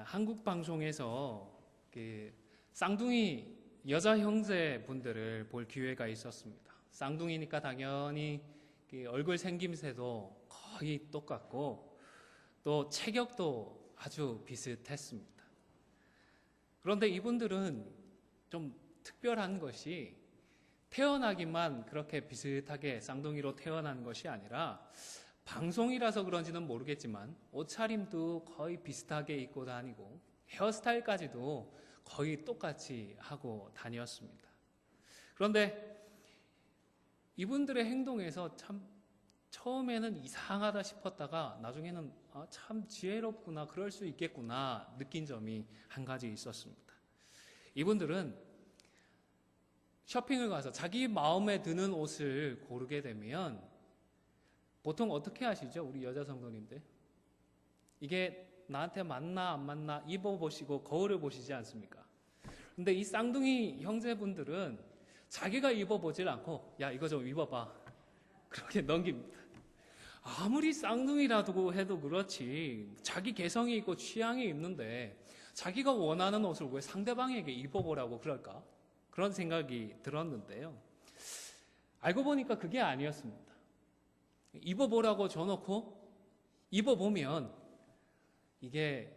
한국 방송에서 그 쌍둥이 여자 형제분들을 볼 기회가 있었습니다. 쌍둥이니까 당연히 그 얼굴 생김새도 거의 똑같고 또 체격도 아주 비슷했습니다. 그런데 이분들은 좀 특별한 것이 태어나기만 그렇게 비슷하게 쌍둥이로 태어난 것이 아니라 방송이라서 그런지는 모르겠지만 옷차림도 거의 비슷하게 입고 다니고 헤어스타일까지도 거의 똑같이 하고 다녔습니다. 그런데 이분들의 행동에서 참 처음에는 이상하다 싶었다가 나중에는 참 지혜롭구나, 그럴 수 있겠구나 느낀 점이 한 가지 있었습니다. 이분들은 쇼핑을 가서 자기 마음에 드는 옷을 고르게 되면 보통 어떻게 하시죠? 우리 여자 성도님들. 이게 나한테 맞나 안 맞나 입어보시고 거울을 보시지 않습니까? 근데 이 쌍둥이 형제분들은 자기가 입어보질 않고 야 이거 좀 입어봐 그렇게 넘깁니다. 아무리 쌍둥이라고 해도 그렇지 자기 개성이 있고 취향이 있는데 자기가 원하는 옷을 왜 상대방에게 입어보라고 그럴까? 그런 생각이 들었는데요. 알고 보니까 그게 아니었습니다. 입어보라고 줘놓고 입어보면 이게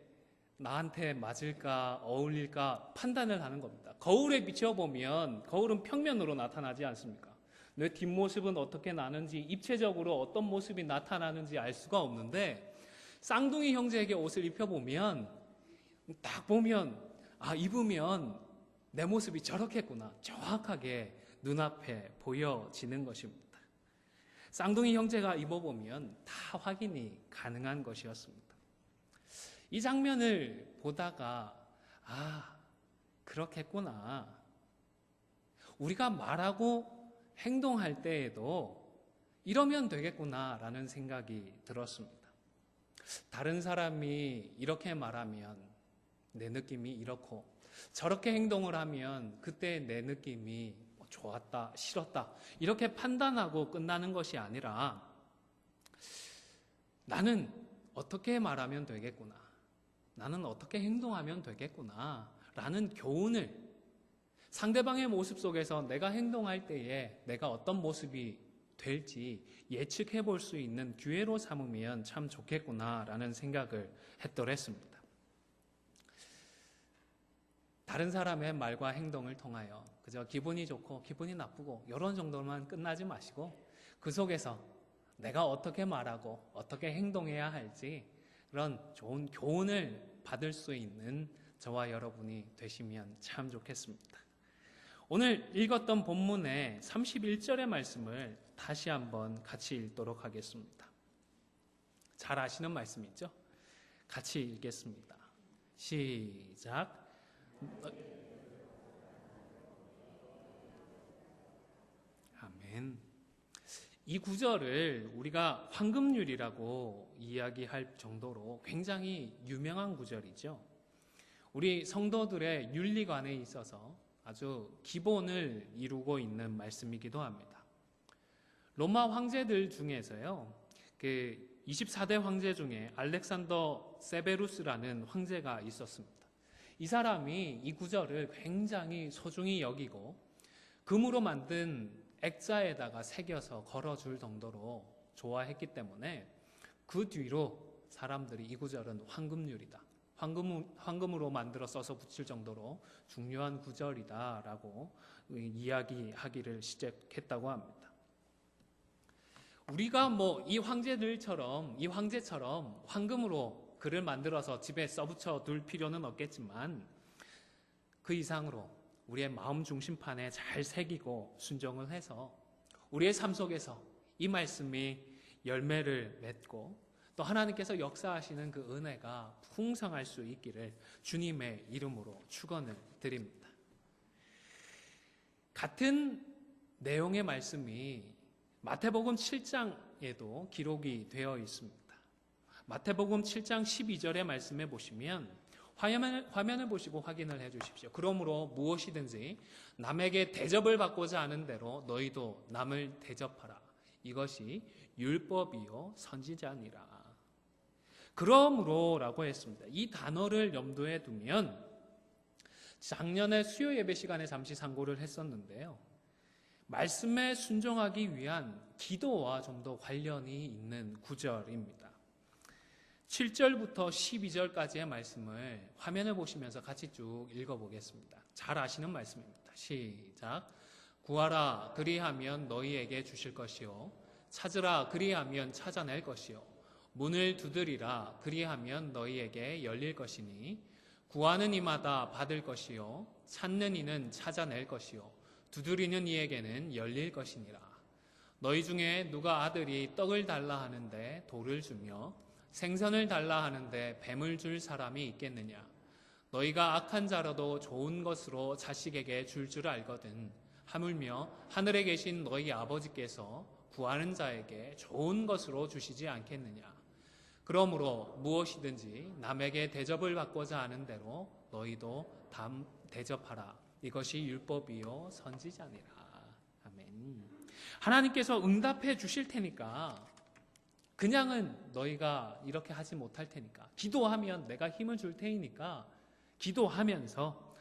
나한테 맞을까 어울릴까 판단을 하는 겁니다. 거울에 비춰보면 거울은 평면으로 나타나지 않습니까? 내 뒷모습은 어떻게 나는지 입체적으로 어떤 모습이 나타나는지 알 수가 없는데 쌍둥이 형제에게 옷을 입혀보면 딱 보면 입으면 내 모습이 저렇겠구나 정확하게 눈앞에 보여지는 것입니다. 쌍둥이 형제가 입어보면 다 확인이 가능한 것이었습니다. 이 장면을 보다가 그렇겠구나. 우리가 말하고 행동할 때에도 이러면 되겠구나라는 생각이 들었습니다. 다른 사람이 이렇게 말하면 내 느낌이 이렇고 저렇게 행동을 하면 그때 내 느낌이 좋았다, 싫었다 이렇게 판단하고 끝나는 것이 아니라 나는 어떻게 말하면 되겠구나, 나는 어떻게 행동하면 되겠구나 라는 교훈을 상대방의 모습 속에서 내가 행동할 때에 내가 어떤 모습이 될지 예측해 볼 수 있는 기회로 삼으면 참 좋겠구나 라는 생각을 했더랬습니다. 다른 사람의 말과 행동을 통하여 그저 기분이 좋고 기분이 나쁘고 이런 정도만 끝나지 마시고 그 속에서 내가 어떻게 말하고 어떻게 행동해야 할지 그런 좋은 교훈을 받을 수 있는 저와 여러분이 되시면 참 좋겠습니다. 오늘 읽었던 본문의 31절의 말씀을 다시 한번 같이 읽도록 하겠습니다. 잘 아시는 말씀이죠? 같이 읽겠습니다. 시작. 아멘. 이 구절을 우리가 황금률이라고 이야기할 정도로 굉장히 유명한 구절이죠. 우리 성도들의 윤리관에 있어서 아주 기본을 이루고 있는 말씀이기도 합니다. 로마 황제들 중에서요, 그 24대 황제 중에 알렉산더 세베루스라는 황제가 있었습니다. 이 사람이 이 구절을 굉장히 소중히 여기고 금으로 만든 액자에다가 새겨서 걸어줄 정도로 좋아했기 때문에 그 뒤로 사람들이 이 구절은 황금률이다, 황금으로 만들어 써서 붙일 정도로 중요한 구절이다라고 이야기하기를 시작했다고 합니다. 우리가 이 황제처럼 황금으로 글을 만들어서 집에 써붙여 둘 필요는 없겠지만 그 이상으로 우리의 마음 중심판에 잘 새기고 순종을 해서 우리의 삶 속에서 이 말씀이 열매를 맺고 또 하나님께서 역사하시는 그 은혜가 풍성할 수 있기를 주님의 이름으로 축원을 드립니다. 같은 내용의 말씀이 마태복음 7장에도 기록이 되어 있습니다. 마태복음 7장 12절의 말씀에 보시면 화면을 보시고 확인을 해 주십시오. 그러므로 무엇이든지 남에게 대접을 받고자 하는 대로 너희도 남을 대접하라. 이것이 율법이요 선지자니라. 그러므로라고 했습니다. 이 단어를 염두에 두면 작년에 수요 예배 시간에 잠시 상고를 했었는데요. 말씀에 순종하기 위한 기도와 좀 더 관련이 있는 구절입니다. 7절부터 12절까지의 말씀을 화면을 보시면서 같이 쭉 읽어보겠습니다. 잘 아시는 말씀입니다. 시작. 구하라 그리하면 너희에게 주실 것이요 찾으라 그리하면 찾아낼 것이요 문을 두드리라 그리하면 너희에게 열릴 것이니 구하는 이마다 받을 것이요 찾는 이는 찾아낼 것이요 두드리는 이에게는 열릴 것이니라. 너희 중에 누가 아들이 떡을 달라 하는데 돌을 주며 생선을 달라 하는데 뱀을 줄 사람이 있겠느냐. 너희가 악한 자라도 좋은 것으로 자식에게 줄 알거든 하물며 하늘에 계신 너희 아버지께서 구하는 자에게 좋은 것으로 주시지 않겠느냐. 그러므로 무엇이든지 남에게 대접을 받고자 하는 대로 너희도 대접하라. 이것이 율법이요 선지자니라. 아멘. 하나님께서 응답해 주실 테니까 그냥은 너희가 이렇게 하지 못할 테니까 기도하면 내가 힘을 줄 테니까 기도하면서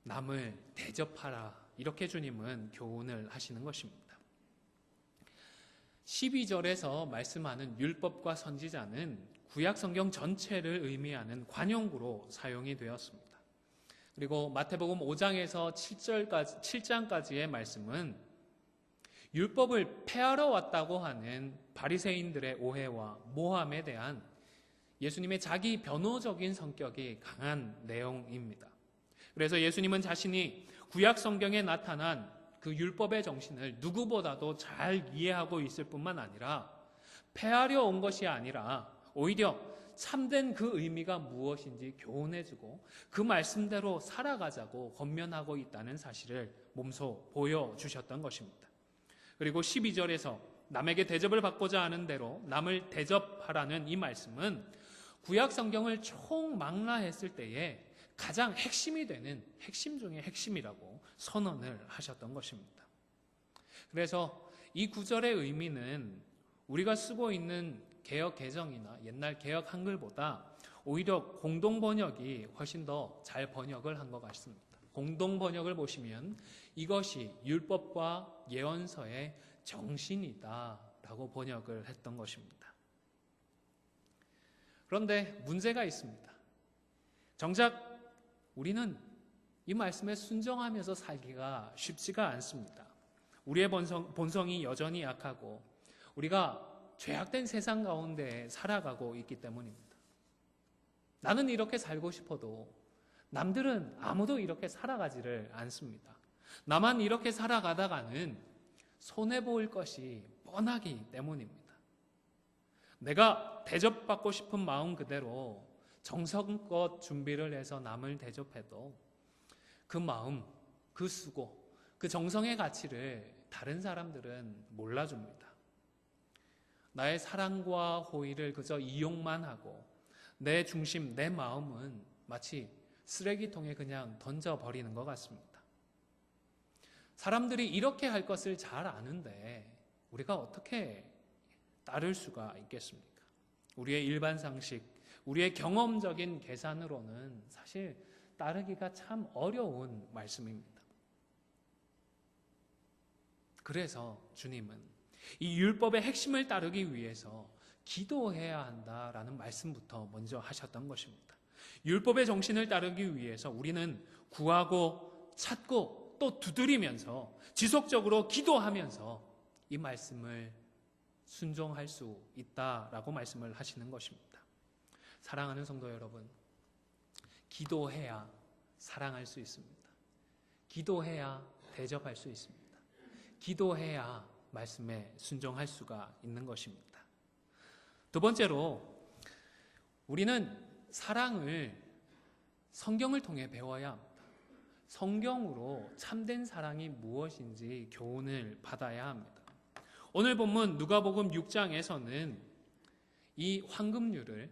남을 대접하라. 이렇게 주님은 교훈을 하시는 것입니다. 12절에서 말씀하는 율법과 선지자는 구약 성경 전체를 의미하는 관용구로 사용이 되었습니다. 그리고 마태복음 5장에서 7장까지의 말씀은 율법을 폐하러 왔다고 하는 바리새인들의 오해와 모함에 대한 예수님의 자기 변호적인 성격이 강한 내용입니다. 그래서 예수님은 자신이 구약 성경에 나타난 그 율법의 정신을 누구보다도 잘 이해하고 있을 뿐만 아니라 폐하려 온 것이 아니라 오히려 참된 그 의미가 무엇인지 교훈해주고 그 말씀대로 살아가자고 권면하고 있다는 사실을 몸소 보여주셨던 것입니다. 그리고 12절에서 남에게 대접을 받고자 하는 대로 남을 대접하라는 이 말씀은 구약 성경을 총망라했을 때에 가장 핵심이 되는 핵심 중의 핵심이라고 선언을 하셨던 것입니다. 그래서 이 구절의 의미는 우리가 쓰고 있는 개역 개정이나 옛날 개역 한글보다 오히려 공동 번역이 훨씬 더 잘 번역을 한 것 같습니다. 공동 번역을 보시면 이것이 율법과 예언서의 정신이다라고 번역을 했던 것입니다. 그런데 문제가 있습니다. 정작 우리는 이 말씀에 순종하면서 살기가 쉽지가 않습니다. 우리의 본성이 여전히 약하고 우리가 죄악된 세상 가운데 살아가고 있기 때문입니다. 나는 이렇게 살고 싶어도 남들은 아무도 이렇게 살아가지를 않습니다. 나만 이렇게 살아가다가는 손해볼 것이 뻔하기 때문입니다. 내가 대접받고 싶은 마음 그대로 정성껏 준비를 해서 남을 대접해도 그 마음, 그 수고, 그 정성의 가치를 다른 사람들은 몰라줍니다. 나의 사랑과 호의를 그저 이용만 하고 내 중심, 내 마음은 마치 쓰레기통에 그냥 던져버리는 것 같습니다. 사람들이 이렇게 할 것을 잘 아는데 우리가 어떻게 따를 수가 있겠습니까? 우리의 일반 상식, 우리의 경험적인 계산으로는 사실 따르기가 참 어려운 말씀입니다. 그래서 주님은 이 율법의 핵심을 따르기 위해서 기도해야 한다라는 말씀부터 먼저 하셨던 것입니다. 율법의 정신을 따르기 위해서 우리는 구하고 찾고 또 두드리면서 지속적으로 기도하면서 이 말씀을 순종할 수 있다라고 말씀을 하시는 것입니다. 사랑하는 성도 여러분, 기도해야 사랑할 수 있습니다. 기도해야 대접할 수 있습니다. 기도해야 말씀에 순종할 수가 있는 것입니다. 두 번째로 우리는 사랑을 성경을 통해 배워야 합니다. 성경으로 참된 사랑이 무엇인지 교훈을 받아야 합니다. 오늘 본문 누가복음 6장에서는 이 황금률을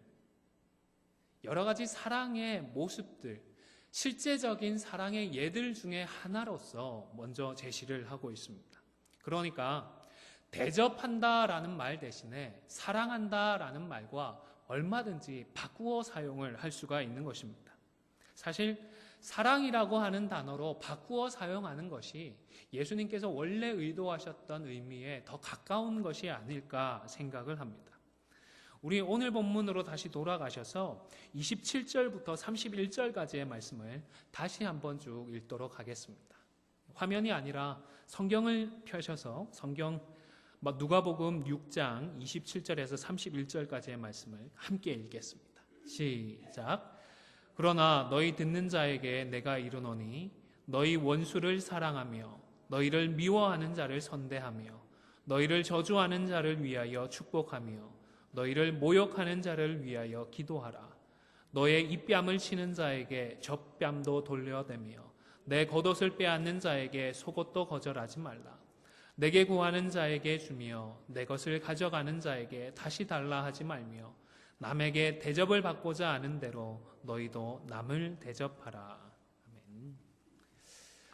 여러 가지 사랑의 모습들, 실제적인 사랑의 예들 중에 하나로서 먼저 제시를 하고 있습니다. 그러니까 대접한다라는 말 대신에 사랑한다라는 말과 얼마든지 바꾸어 사용을 할 수가 있는 것입니다. 사실 사랑이라고 하는 단어로 바꾸어 사용하는 것이 예수님께서 원래 의도하셨던 의미에 더 가까운 것이 아닐까 생각을 합니다. 우리 오늘 본문으로 다시 돌아가셔서 27절부터 31절까지의 말씀을 다시 한번 쭉 읽도록 하겠습니다. 화면이 아니라 성경을 펴셔서 성경 누가복음 6장 27절에서 31절까지의 말씀을 함께 읽겠습니다. 시작. 그러나 너희 듣는 자에게 내가 이르노니 너희 원수를 사랑하며 너희를 미워하는 자를 선대하며 너희를 저주하는 자를 위하여 축복하며 너희를 모욕하는 자를 위하여 기도하라. 너의 입뺨을 치는 자에게 젖뺨도 돌려대며 내 겉옷을 빼앗는 자에게 속옷도 거절하지 말라. 내게 구하는 자에게 주며 내 것을 가져가는 자에게 다시 달라 하지 말며 남에게 대접을 받고자 하는 대로 너희도 남을 대접하라. 아멘.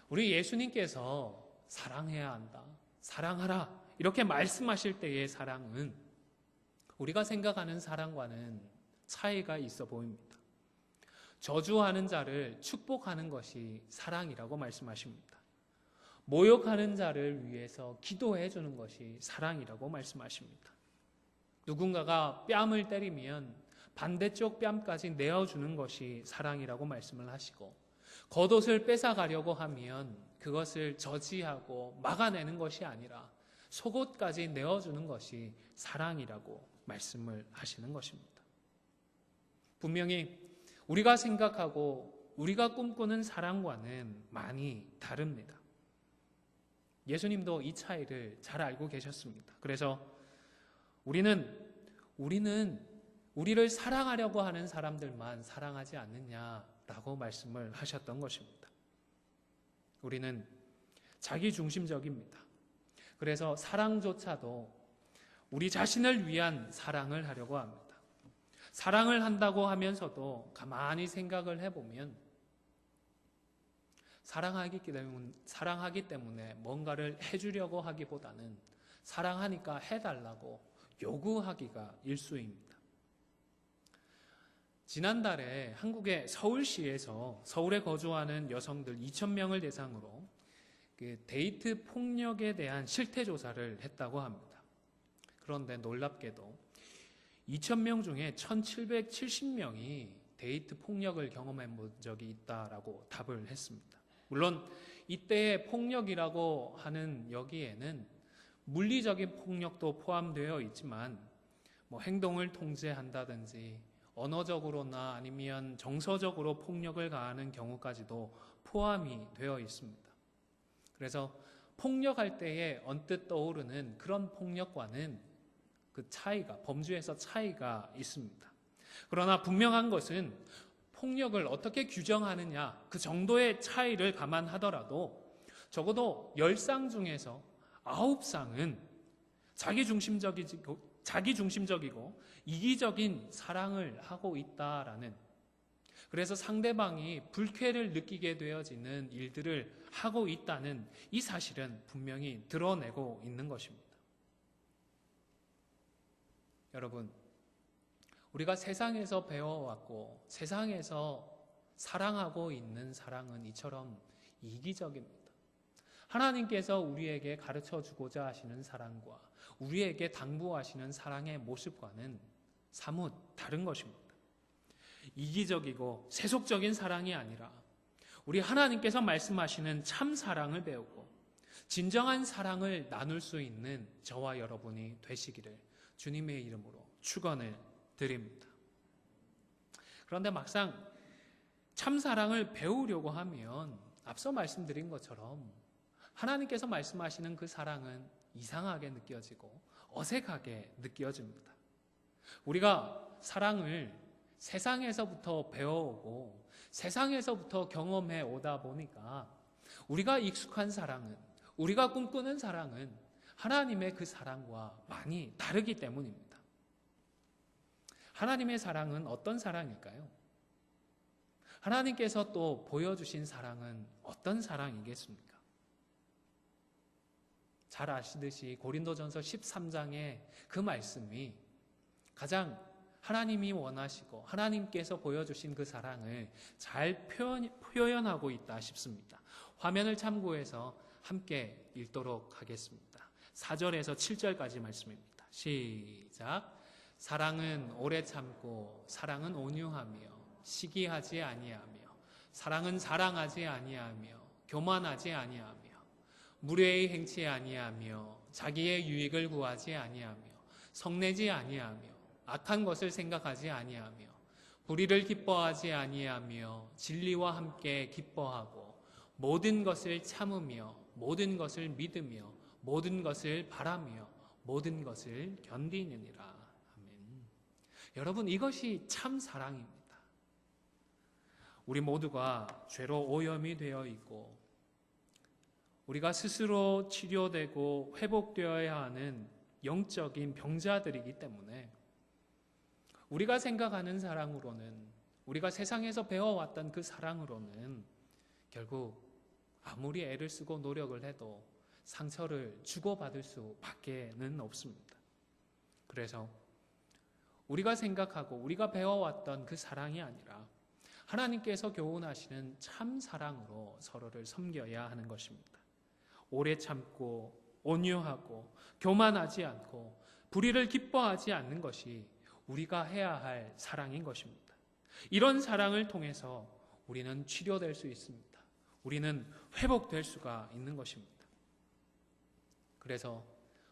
우리 예수님께서 사랑해야 한다, 사랑하라 이렇게 말씀하실 때의 사랑은 우리가 생각하는 사랑과는 차이가 있어 보입니다. 저주하는 자를 축복하는 것이 사랑이라고 말씀하십니다. 모욕하는 자를 위해서 기도해 주는 것이 사랑이라고 말씀하십니다. 누군가가 뺨을 때리면 반대쪽 뺨까지 내어주는 것이 사랑이라고 말씀을 하시고, 겉옷을 뺏어가려고 하면 그것을 저지하고 막아내는 것이 아니라 속옷까지 내어주는 것이 사랑이라고 말씀을 하시는 것입니다. 분명히 우리가 생각하고 우리가 꿈꾸는 사랑과는 많이 다릅니다. 예수님도 이 차이를 잘 알고 계셨습니다. 그래서 우리는 우리를 사랑하려고 하는 사람들만 사랑하지 않느냐라고 말씀을 하셨던 것입니다. 우리는 자기중심적입니다. 그래서 사랑조차도 우리 자신을 위한 사랑을 하려고 합니다. 사랑을 한다고 하면서도 가만히 생각을 해보면 사랑하기 때문에 뭔가를 해주려고 하기보다는 사랑하니까 해달라고 요구하기가 일수입니다. 지난달에 한국의 서울시에서 서울에 거주하는 여성들 2,000명을 대상으로 데이트 폭력에 대한 실태 조사를 했다고 합니다. 그런데 놀랍게도 2,000명 중에 1,770명이 데이트 폭력을 경험해 본 적이 있다라고 답을 했습니다. 물론 이때의 폭력이라고 하는 여기에는 물리적인 폭력도 포함되어 있지만 행동을 통제한다든지 언어적으로나 아니면 정서적으로 폭력을 가하는 경우까지도 포함이 되어 있습니다. 그래서 폭력할 때에 언뜻 떠오르는 그런 폭력과는 그 차이가, 범주에서 차이가 있습니다. 그러나 분명한 것은 폭력을 어떻게 규정하느냐, 그 정도의 차이를 감안하더라도 적어도 10쌍 중에서 9쌍은 자기중심적이고 이기적인 사랑을 하고 있다라는, 그래서 상대방이 불쾌를 느끼게 되어지는 일들을 하고 있다는 이 사실은 분명히 드러내고 있는 것입니다. 여러분, 우리가 세상에서 배워왔고 세상에서 사랑하고 있는 사랑은 이처럼 이기적입니다. 하나님께서 우리에게 가르쳐주고자 하시는 사랑과 우리에게 당부하시는 사랑의 모습과는 사뭇 다른 것입니다. 이기적이고 세속적인 사랑이 아니라 우리 하나님께서 말씀하시는 참 사랑을 배우고 진정한 사랑을 나눌 수 있는 저와 여러분이 되시기를 주님의 이름으로 축원을 드립니다. 그런데 막상 참 사랑을 배우려고 하면 앞서 말씀드린 것처럼 하나님께서 말씀하시는 그 사랑은 이상하게 느껴지고 어색하게 느껴집니다. 우리가 사랑을 세상에서부터 배워오고 세상에서부터 경험해 오다 보니까 우리가 익숙한 사랑은, 우리가 꿈꾸는 사랑은 하나님의 그 사랑과 많이 다르기 때문입니다. 하나님의 사랑은 어떤 사랑일까요? 하나님께서 또 보여주신 사랑은 어떤 사랑이겠습니까? 잘 아시듯이 고린도전서 13장의 그 말씀이 가장 하나님이 원하시고 하나님께서 보여주신 그 사랑을 잘 표현하고 있다 싶습니다. 화면을 참고해서 함께 읽도록 하겠습니다. 4절에서 7절까지 말씀입니다. 시작. 사랑은 오래 참고 사랑은 온유하며 시기하지 아니하며 사랑은 자랑하지 아니하며 교만하지 아니하며 무례히 행치 아니하며 자기의 유익을 구하지 아니하며 성내지 아니하며 악한 것을 생각하지 아니하며 불의를 기뻐하지 아니하며 진리와 함께 기뻐하고 모든 것을 참으며 모든 것을 믿으며 모든 것을 바라며 모든 것을 견디느니라. 아멘. 여러분, 이것이 참 사랑입니다. 우리 모두가 죄로 오염이 되어 있고 우리가 스스로 치료되고 회복되어야 하는 영적인 병자들이기 때문에 우리가 생각하는 사랑으로는, 우리가 세상에서 배워왔던 그 사랑으로는 결국 아무리 애를 쓰고 노력을 해도 상처를 주고받을 수밖에는 없습니다. 그래서 우리가 생각하고 우리가 배워왔던 그 사랑이 아니라 하나님께서 교훈하시는 참 사랑으로 서로를 섬겨야 하는 것입니다. 오래 참고 온유하고 교만하지 않고 불의를 기뻐하지 않는 것이 우리가 해야 할 사랑인 것입니다. 이런 사랑을 통해서 우리는 치료될 수 있습니다. 우리는 회복될 수가 있는 것입니다. 그래서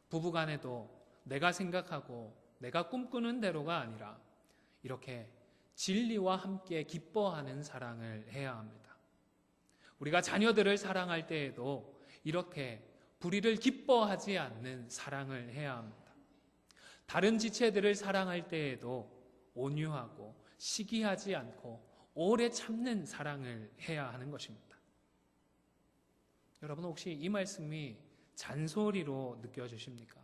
부부간에도 내가 생각하고 내가 꿈꾸는 대로가 아니라 이렇게 진리와 함께 기뻐하는 사랑을 해야 합니다. 우리가 자녀들을 사랑할 때에도 이렇게 불의를 기뻐하지 않는 사랑을 해야 합니다. 다른 지체들을 사랑할 때에도 온유하고 시기하지 않고 오래 참는 사랑을 해야 하는 것입니다. 여러분, 혹시 이 말씀이 잔소리로 느껴지십니까?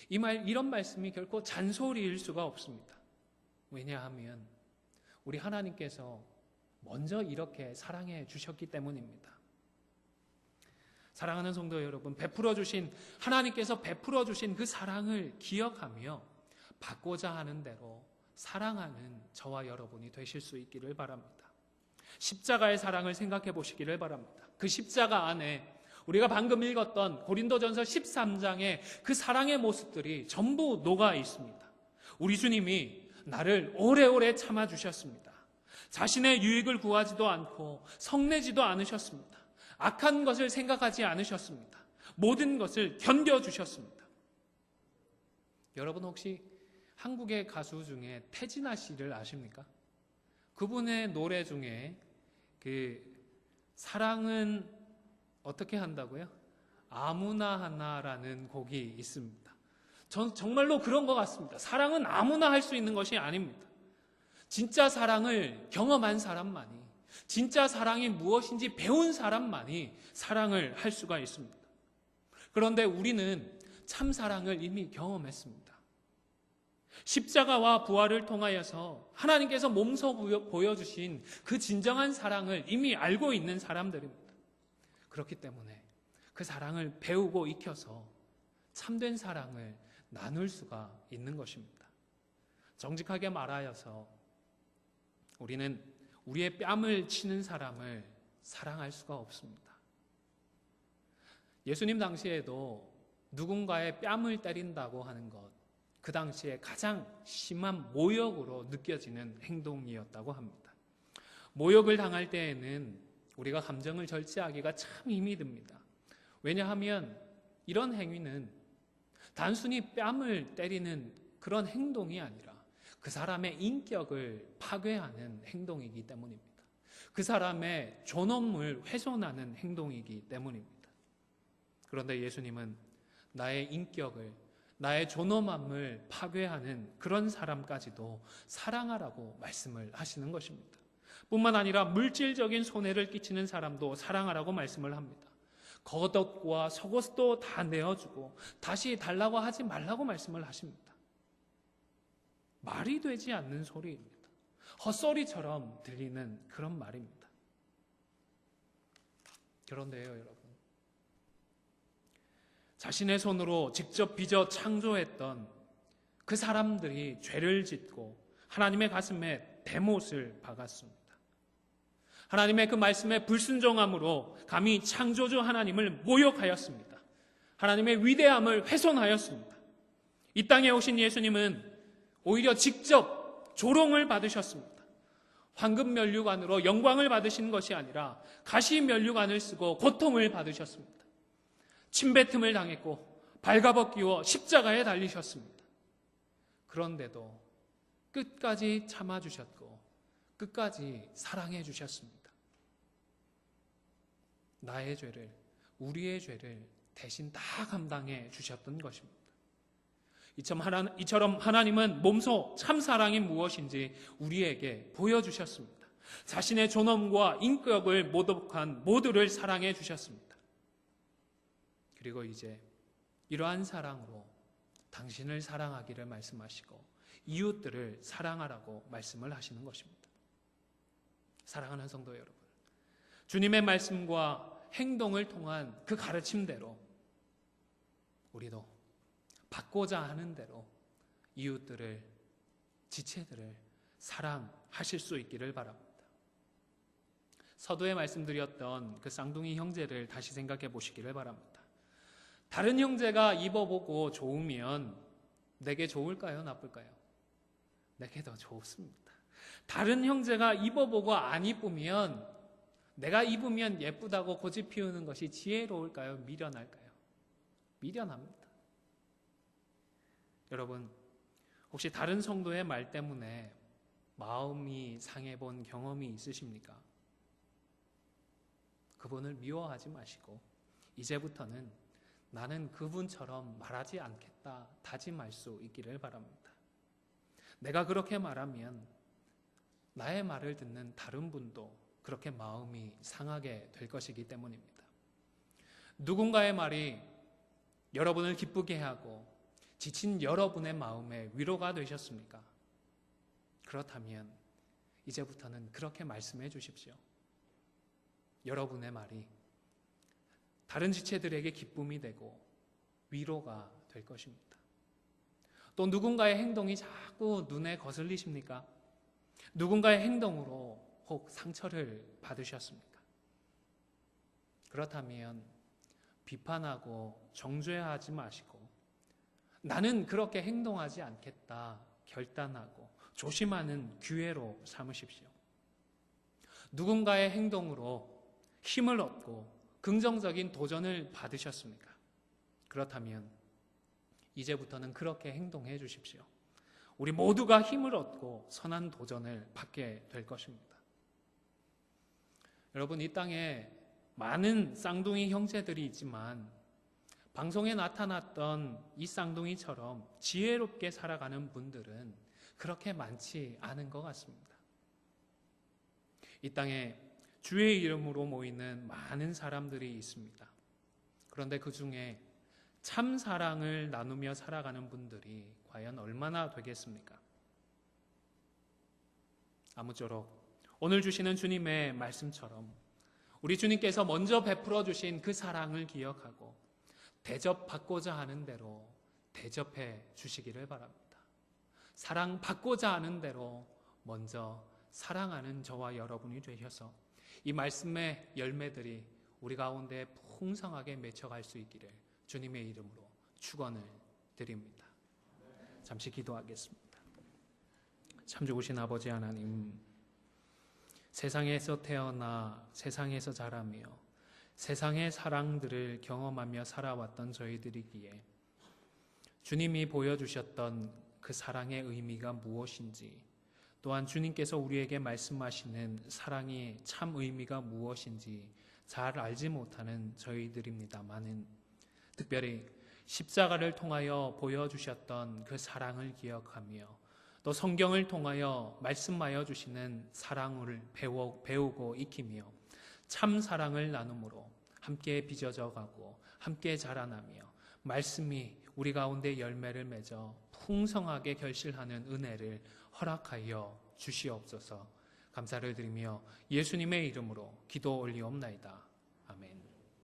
이런 말씀이 결코 잔소리일 수가 없습니다. 왜냐하면 우리 하나님께서 먼저 이렇게 사랑해 주셨기 때문입니다. 사랑하는 성도 여러분, 하나님께서 베풀어 주신 그 사랑을 기억하며 받고자 하는 대로 사랑하는 저와 여러분이 되실 수 있기를 바랍니다. 십자가의 사랑을 생각해 보시기를 바랍니다. 그 십자가 안에 우리가 방금 읽었던 고린도전서 13장의 그 사랑의 모습들이 전부 녹아 있습니다. 우리 주님이 나를 오래오래 참아주셨습니다. 자신의 유익을 구하지도 않고 성내지도 않으셨습니다. 악한 것을 생각하지 않으셨습니다. 모든 것을 견뎌주셨습니다. 여러분, 혹시 한국의 가수 중에 태진아 씨를 아십니까? 그분의 노래 중에 그 사랑은 어떻게 한다고요? 아무나 하나라는 곡이 있습니다. 전 정말로 그런 것 같습니다. 사랑은 아무나 할 수 있는 것이 아닙니다. 진짜 사랑을 경험한 사람만이, 진짜 사랑이 무엇인지 배운 사람만이 사랑을 할 수가 있습니다. 그런데 우리는 참 사랑을 이미 경험했습니다. 십자가와 부활을 통하여서 하나님께서 몸소 보여주신 그 진정한 사랑을 이미 알고 있는 사람들입니다. 그렇기 때문에 그 사랑을 배우고 익혀서 참된 사랑을 나눌 수가 있는 것입니다. 정직하게 말하여서 우리는 우리의 뺨을 치는 사람을 사랑할 수가 없습니다. 예수님 당시에도 누군가의 뺨을 때린다고 하는 것, 그 당시에 가장 심한 모욕으로 느껴지는 행동이었다고 합니다. 모욕을 당할 때에는 우리가 감정을 절제하기가 참 힘이 듭니다. 왜냐하면 이런 행위는 단순히 뺨을 때리는 그런 행동이 아니라 그 사람의 인격을 파괴하는 행동이기 때문입니다. 그 사람의 존엄을 훼손하는 행동이기 때문입니다. 그런데 예수님은 나의 인격을, 나의 존엄함을 파괴하는 그런 사람까지도 사랑하라고 말씀을 하시는 것입니다. 뿐만 아니라 물질적인 손해를 끼치는 사람도 사랑하라고 말씀을 합니다. 겉옷과 속옷도 다 내어주고 다시 달라고 하지 말라고 말씀을 하십니다. 말이 되지 않는 소리입니다. 헛소리처럼 들리는 그런 말입니다. 그런데요, 여러분, 자신의 손으로 직접 빚어 창조했던 그 사람들이 죄를 짓고 하나님의 가슴에 대못을 박았습니다. 하나님의 그 말씀에 불순종함으로 감히 창조주 하나님을 모욕하였습니다. 하나님의 위대함을 훼손하였습니다. 이 땅에 오신 예수님은 오히려 직접 조롱을 받으셨습니다. 황금 면류관으로 영광을 받으신 것이 아니라 가시 면류관을 쓰고 고통을 받으셨습니다. 침뱉음을 당했고 발가벗기워 십자가에 달리셨습니다. 그런데도 끝까지 참아주셨고 끝까지 사랑해 주셨습니다. 나의 죄를, 우리의 죄를 대신 다 감당해 주셨던 것입니다. 이처럼 하나님은 몸소 참사랑이 무엇인지 우리에게 보여주셨습니다. 자신의 존엄과 인격을 모독한 모두를 사랑해 주셨습니다. 그리고 이제 이러한 사랑으로 당신을 사랑하기를 말씀하시고 이웃들을 사랑하라고 말씀을 하시는 것입니다. 사랑하는 성도 여러분, 주님의 말씀과 행동을 통한 그 가르침대로 우리도 받고자 하는 대로 이웃들을, 지체들을 사랑하실 수 있기를 바랍니다. 서두에 말씀드렸던 그 쌍둥이 형제를 다시 생각해 보시기를 바랍니다. 다른 형제가 입어보고 좋으면 내게 좋을까요? 나쁠까요? 내게 더 좋습니다. 다른 형제가 입어보고 안 이쁘면 내가 입으면 예쁘다고 고집 피우는 것이 지혜로울까요? 미련할까요? 미련합니다. 여러분, 혹시 다른 성도의 말 때문에 마음이 상해본 경험이 있으십니까? 그분을 미워하지 마시고 이제부터는 나는 그분처럼 말하지 않겠다 다짐할 수 있기를 바랍니다. 내가 그렇게 말하면 나의 말을 듣는 다른 분도 그렇게 마음이 상하게 될 것이기 때문입니다. 누군가의 말이 여러분을 기쁘게 하고 지친 여러분의 마음에 위로가 되셨습니까? 그렇다면 이제부터는 그렇게 말씀해 주십시오. 여러분의 말이 다른 지체들에게 기쁨이 되고 위로가 될 것입니다. 또 누군가의 행동이 자꾸 눈에 거슬리십니까? 누군가의 행동으로 혹 상처를 받으셨습니까? 그렇다면 비판하고 정죄하지 마시고 나는 그렇게 행동하지 않겠다 결단하고 조심하는 기회로 삼으십시오. 누군가의 행동으로 힘을 얻고 긍정적인 도전을 받으셨습니까? 그렇다면 이제부터는 그렇게 행동해 주십시오. 우리 모두가 힘을 얻고 선한 도전을 받게 될 것입니다. 여러분, 이 땅에 많은 쌍둥이 형제들이 있지만 방송에 나타났던 이 쌍둥이처럼 지혜롭게 살아가는 분들은 그렇게 많지 않은 것 같습니다. 이 땅에 주의 이름으로 모이는 많은 사람들이 있습니다. 그런데 그 중에 참 사랑을 나누며 살아가는 분들이 과연 얼마나 되겠습니까? 아무쪼록 오늘 주시는 주님의 말씀처럼 우리 주님께서 먼저 베풀어 주신 그 사랑을 기억하고 대접받고자 하는 대로 대접해 주시기를 바랍니다. 사랑받고자 하는 대로 먼저 사랑하는 저와 여러분이 되셔서 이 말씀의 열매들이 우리 가운데 풍성하게 맺혀갈 수 있기를 주님의 이름으로 축원을 드립니다. 잠시 기도하겠습니다. 참 좋으신 아버지 하나님, 세상에서 태어나 세상에서 자라며 세상의 사랑들을 경험하며 살아왔던 저희들이기에 주님이 보여주셨던 그 사랑의 의미가 무엇인지, 또한 주님께서 우리에게 말씀하시는 사랑의 참 의미가 무엇인지 잘 알지 못하는 저희들입니다마는 특별히 십자가를 통하여 보여주셨던 그 사랑을 기억하며 또 성경을 통하여 말씀하여 주시는 사랑을 배우고 익히며 참 사랑을 나눔으로 함께 빚어져 가고 함께 자라나며 말씀이 우리 가운데 열매를 맺어 풍성하게 결실하는 은혜를 허락하여 주시옵소서. 감사를 드리며 예수님의 이름으로 기도 올리옵나이다.